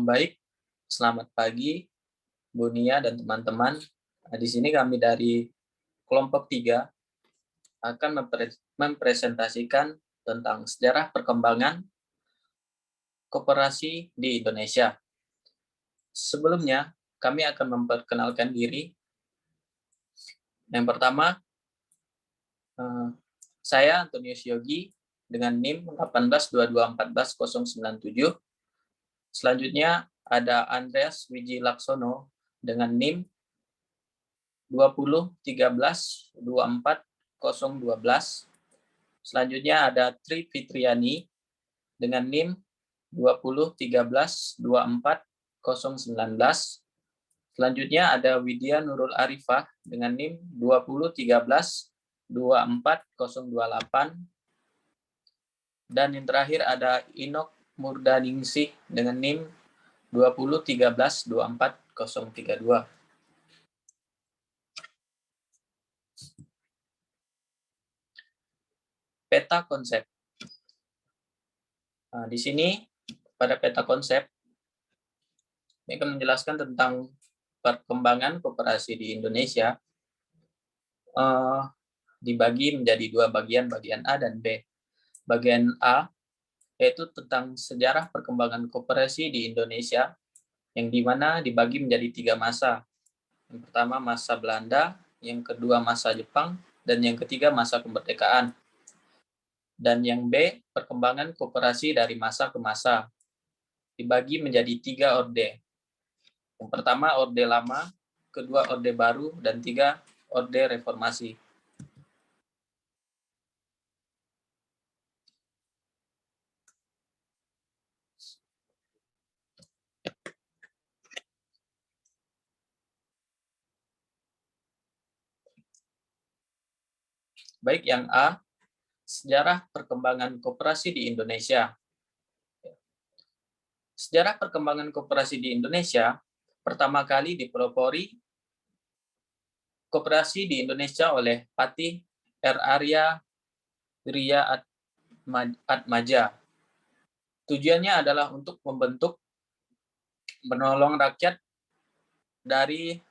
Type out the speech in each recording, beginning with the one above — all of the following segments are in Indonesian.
Baik, selamat pagi Bu Nia dan teman-teman. Di sini kami dari kelompok 3 akan mempresentasikan tentang sejarah perkembangan koperasi di Indonesia. Sebelumnya, kami akan memperkenalkan diri. Yang pertama, saya Antonius Yogi dengan NIM 182244097. Selanjutnya ada Andreas Wiji Laksono dengan NIM 2013124012. Selanjutnya ada Tri Fitriani dengan NIM 20132419. Selanjutnya ada Widya Nurul Arifah dengan NIM 20132408. Dan yang terakhir ada Inok Murdaningsih dengan NIM 20132432. Peta konsep. Di sini pada peta konsep ini akan menjelaskan tentang perkembangan koperasi di Indonesia. Dibagi menjadi dua bagian A dan B. Bagian A yaitu tentang sejarah perkembangan koperasi di Indonesia, yang dimana dibagi menjadi 3 masa. Yang pertama masa Belanda, yang kedua masa Jepang, dan yang ketiga masa kemerdekaan. Dan yang B, perkembangan koperasi dari masa ke masa. Dibagi menjadi 3 orde. Yang pertama orde lama, kedua orde baru, dan 3 orde reformasi. Baik, yang A, sejarah perkembangan koperasi di Indonesia. Sejarah perkembangan koperasi di Indonesia pertama kali dipelopori koperasi di Indonesia oleh Patih R. Arya Wirya Atmaja. Tujuannya adalah untuk membentuk menolong rakyat dari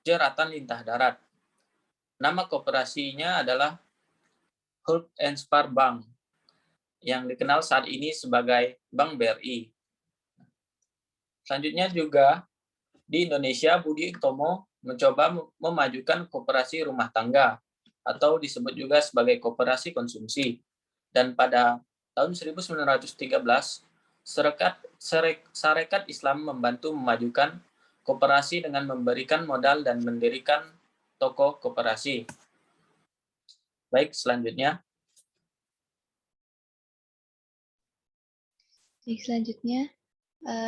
jeratan lintah darat. Nama koperasinya adalah Hulk and Spar Bank, yang dikenal saat ini sebagai Bank BRI. Selanjutnya juga di Indonesia, Budi Utomo mencoba memajukan koperasi rumah tangga atau disebut juga sebagai koperasi konsumsi. Dan pada tahun 1913, Sarekat Islam membantu memajukan koperasi dengan memberikan modal dan mendirikan toko koperasi. Baik, selanjutnya. Baik, selanjutnya.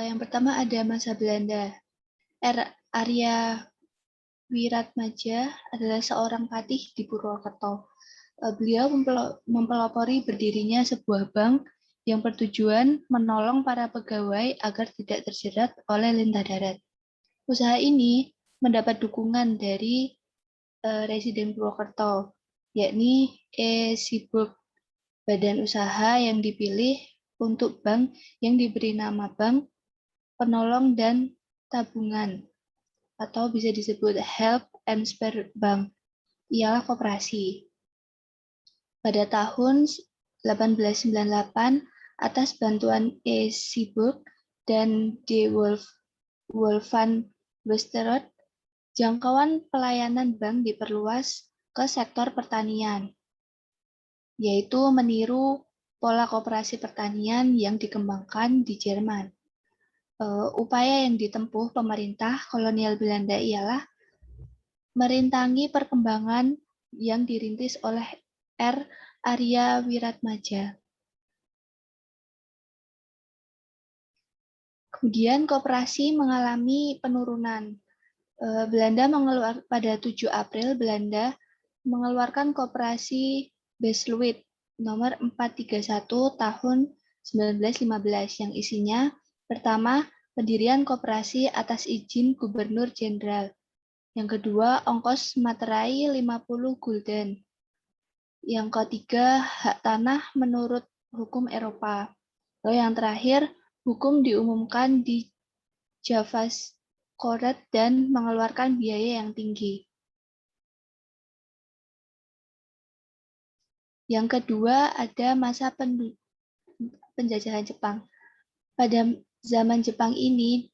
Yang pertama ada masa Belanda. R. Arya Wiratmaja adalah seorang patih di Purwokerto. Beliau mempelopori berdirinya sebuah bank yang bertujuan menolong para pegawai agar tidak terjerat oleh lintah darat. Usaha ini mendapat dukungan dari Residen Purwokerto, yakni E. Siburg, badan usaha yang dipilih untuk bank yang diberi nama Bank Penolong dan Tabungan, atau bisa disebut Help and Spare Bank, ialah koperasi. Pada tahun 1898, atas bantuan E. Siburg dan D. Wolfgang Westerrot, jangkauan pelayanan bank diperluas ke sektor pertanian, yaitu meniru pola koperasi pertanian yang dikembangkan di Jerman. Upaya yang ditempuh pemerintah kolonial Belanda ialah merintangi perkembangan yang dirintis oleh R. Arya Wiratmaja. Kemudian koperasi mengalami penurunan. Pada 7 April, Belanda mengeluarkan koperasi Besluit nomor 431 tahun 1915 yang isinya pertama, pendirian koperasi atas izin Gubernur Jenderal. Yang kedua, ongkos materai 50 gulden. Yang ketiga, hak tanah menurut hukum Eropa. Lalu yang terakhir, Hukum diumumkan di Javaskoret dan mengeluarkan biaya yang tinggi. Yang kedua, ada masa penjajahan Jepang. Pada zaman Jepang ini,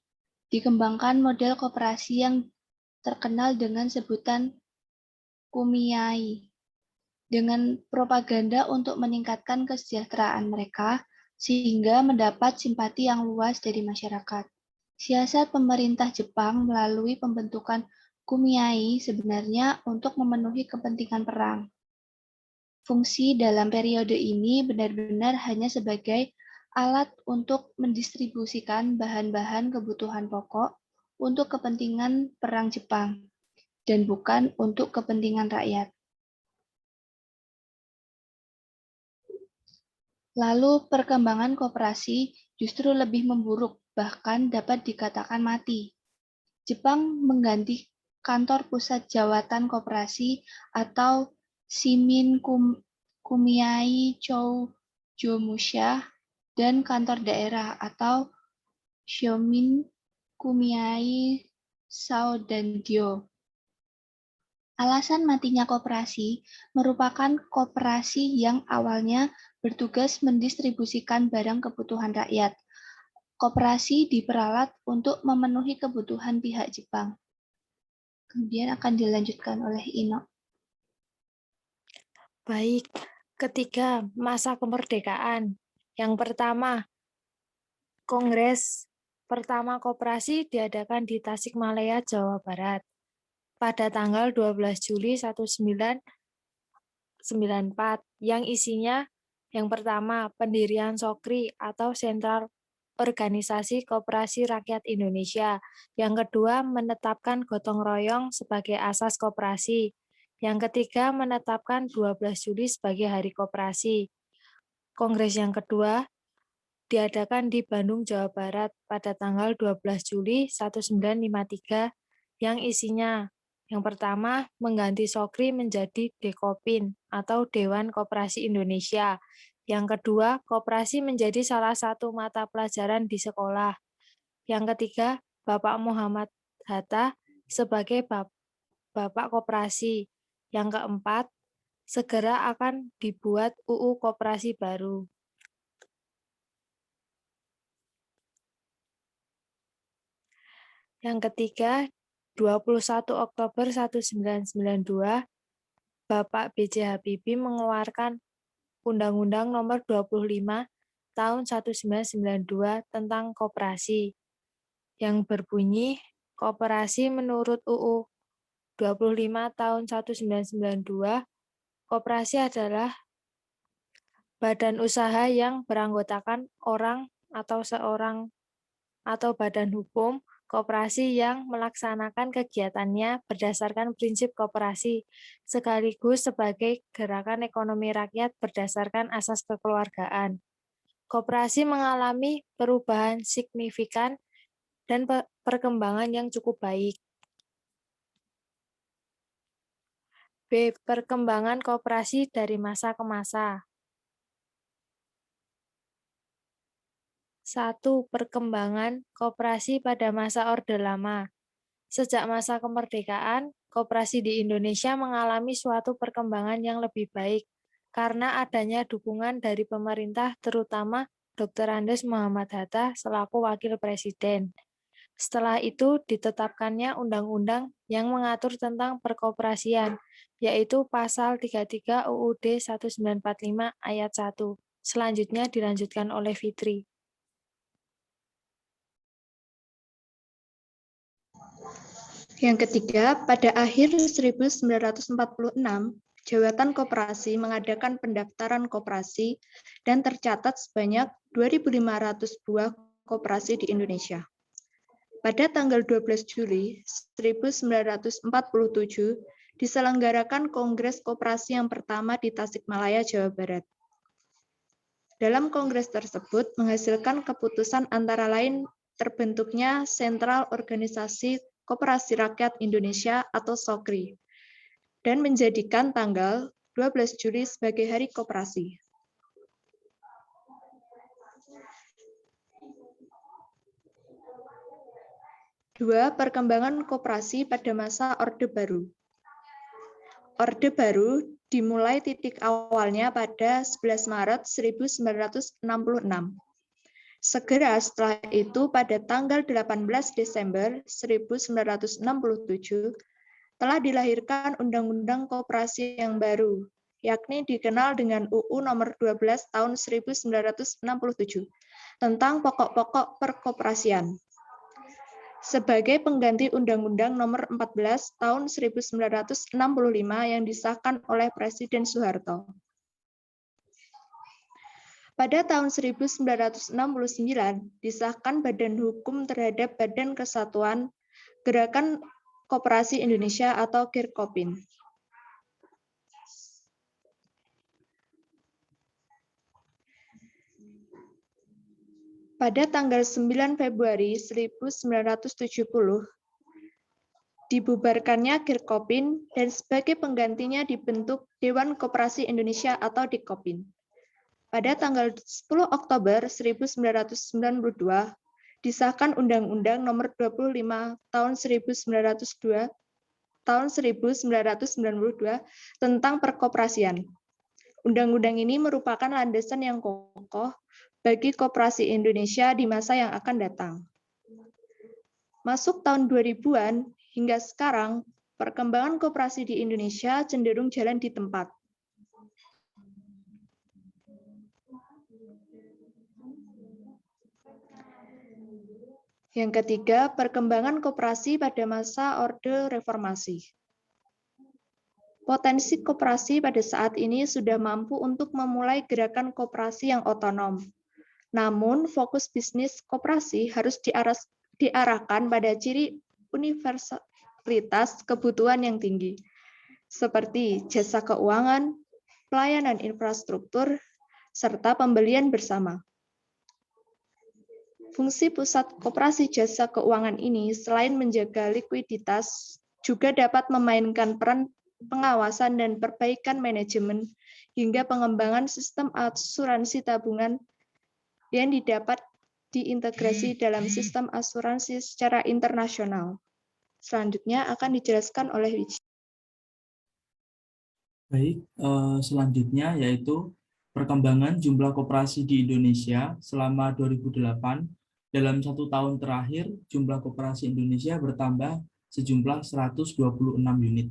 dikembangkan model koperasi yang terkenal dengan sebutan kumiai, dengan propaganda untuk meningkatkan kesejahteraan mereka, sehingga mendapat simpati yang luas dari masyarakat. Siasat pemerintah Jepang melalui pembentukan kumiai sebenarnya untuk memenuhi kepentingan perang. Fungsi dalam periode ini benar-benar hanya sebagai alat untuk mendistribusikan bahan-bahan kebutuhan pokok untuk kepentingan perang Jepang, dan bukan untuk kepentingan rakyat. Lalu perkembangan koperasi justru lebih memburuk, bahkan dapat dikatakan mati. Jepang mengganti kantor pusat jawatan koperasi atau Shimin Kumiai Choujomusha dan kantor daerah atau Shomin Kumiai Saudangyo. Alasan matinya koperasi merupakan koperasi yang awalnya bertugas mendistribusikan barang kebutuhan rakyat. Koperasi diperalat untuk memenuhi kebutuhan pihak Jepang. Kemudian akan dilanjutkan oleh Ino. Baik, ketiga, masa kemerdekaan. Yang pertama, Kongres pertama Koperasi diadakan di Tasikmalaya, Jawa Barat pada tanggal 12 Juli 1994 yang isinya yang pertama, pendirian Sokri atau Sentral Organisasi Koperasi Rakyat Indonesia. Yang kedua, menetapkan gotong royong sebagai asas koperasi. Yang ketiga, menetapkan 12 Juli sebagai Hari Koperasi. Kongres yang kedua diadakan di Bandung, Jawa Barat pada tanggal 12 Juli 1953 yang isinya yang pertama, mengganti Sokri menjadi Dekopin atau Dewan Koperasi Indonesia. Yang kedua, koperasi menjadi salah satu mata pelajaran di sekolah. Yang ketiga, Bapak Muhammad Hatta sebagai Bapak Koperasi. Yang keempat, segera akan dibuat UU Koperasi baru. Yang ketiga, 21 Oktober 1992, Bapak B.J. Habibie mengeluarkan Undang-Undang Nomor 25 Tahun 1992 tentang koperasi, yang berbunyi, koperasi menurut UU 25 Tahun 1992, koperasi adalah badan usaha yang beranggotakan orang atau seorang atau badan hukum koperasi yang melaksanakan kegiatannya berdasarkan prinsip koperasi, sekaligus sebagai gerakan ekonomi rakyat berdasarkan asas kekeluargaan. Koperasi mengalami perubahan signifikan dan perkembangan yang cukup baik. B. Perkembangan koperasi dari masa ke masa. 1. Perkembangan koperasi pada masa Orde Lama. Sejak masa kemerdekaan, koperasi di Indonesia mengalami suatu perkembangan yang lebih baik karena adanya dukungan dari pemerintah, terutama Dr. Andes Muhammad Hatta selaku Wakil Presiden. Setelah itu ditetapkannya undang-undang yang mengatur tentang perkoperasian, yaitu Pasal 33 UUD 1945 Ayat 1. Selanjutnya dilanjutkan oleh Fitri. Yang ketiga, pada akhir 1946, Jawatan Koperasi mengadakan pendaftaran koperasi dan tercatat sebanyak 2.500 buah koperasi di Indonesia. Pada tanggal 12 Juli 1947, diselenggarakan Kongres Koperasi yang pertama di Tasikmalaya, Jawa Barat. Dalam kongres tersebut menghasilkan keputusan antara lain terbentuknya Sentral Organisasi Koperasi Rakyat Indonesia atau SOKRI, dan menjadikan tanggal 12 Juli sebagai Hari Koperasi. 2. Perkembangan koperasi pada masa Orde Baru. Orde Baru dimulai titik awalnya pada 11 Maret 1966. Segera setelah itu pada tanggal 18 Desember 1967 telah dilahirkan Undang-Undang Koperasi yang baru, yakni dikenal dengan UU Nomor 12 Tahun 1967 tentang pokok-pokok perkoperasian. Sebagai pengganti Undang-Undang Nomor 14 Tahun 1965 yang disahkan oleh Presiden Soeharto. Pada tahun 1969 disahkan Badan Hukum terhadap Badan Kesatuan Gerakan Koperasi Indonesia atau Girkopin. Pada tanggal 9 Februari 1970 dibubarkannya Girkopin dan sebagai penggantinya dibentuk Dewan Koperasi Indonesia atau Dikopin. Pada tanggal 10 Oktober 1992 disahkan Undang-Undang Nomor 25 Tahun 1992 tentang perkoperasian. Undang-undang ini merupakan landasan yang kokoh bagi koperasi Indonesia di masa yang akan datang. Masuk tahun 2000-an hingga sekarang, perkembangan koperasi di Indonesia cenderung jalan di tempat. Yang ketiga, perkembangan koperasi pada masa Orde Reformasi. Potensi koperasi pada saat ini sudah mampu untuk memulai gerakan koperasi yang otonom. Namun, fokus bisnis koperasi harus diarahkan pada ciri universalitas kebutuhan yang tinggi, seperti jasa keuangan, pelayanan infrastruktur, serta pembelian bersama. Fungsi pusat koperasi jasa keuangan ini selain menjaga likuiditas, juga dapat memainkan peran pengawasan dan perbaikan manajemen hingga pengembangan sistem asuransi tabungan yang didapat diintegrasi dalam sistem asuransi secara internasional. Selanjutnya akan dijelaskan oleh Wiji. Baik, selanjutnya yaitu perkembangan jumlah koperasi di Indonesia selama 2008. Dalam 1 tahun terakhir, jumlah koperasi Indonesia bertambah sejumlah 126 unit.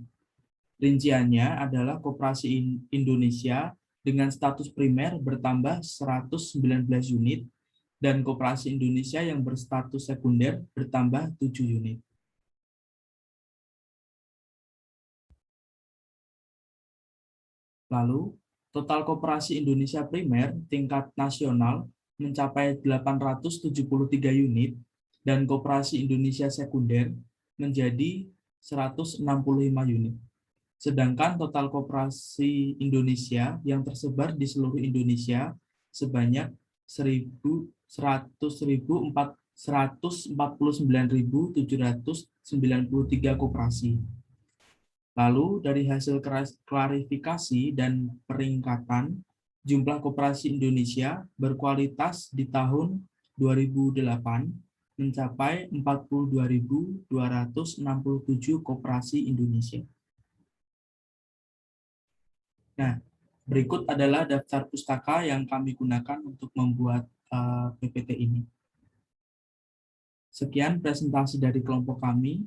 Rinciannya adalah koperasi Indonesia dengan status primer bertambah 119 unit, dan koperasi Indonesia yang berstatus sekunder bertambah 7 unit. Lalu, total koperasi Indonesia primer tingkat nasional mencapai 873 unit, dan koperasi Indonesia sekunder menjadi 165 unit. Sedangkan total koperasi Indonesia yang tersebar di seluruh Indonesia sebanyak 149.793 koperasi. Lalu dari hasil klarifikasi dan peringkatan, jumlah koperasi Indonesia berkualitas di tahun 2008 mencapai 42.267 koperasi Indonesia. Nah, berikut adalah daftar pustaka yang kami gunakan untuk membuat PPT ini. Sekian presentasi dari kelompok kami,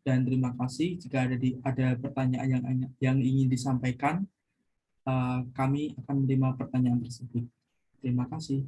dan terima kasih. Jika ada pertanyaan yang ingin disampaikan, kami akan menerima pertanyaan tersebut. Terima kasih.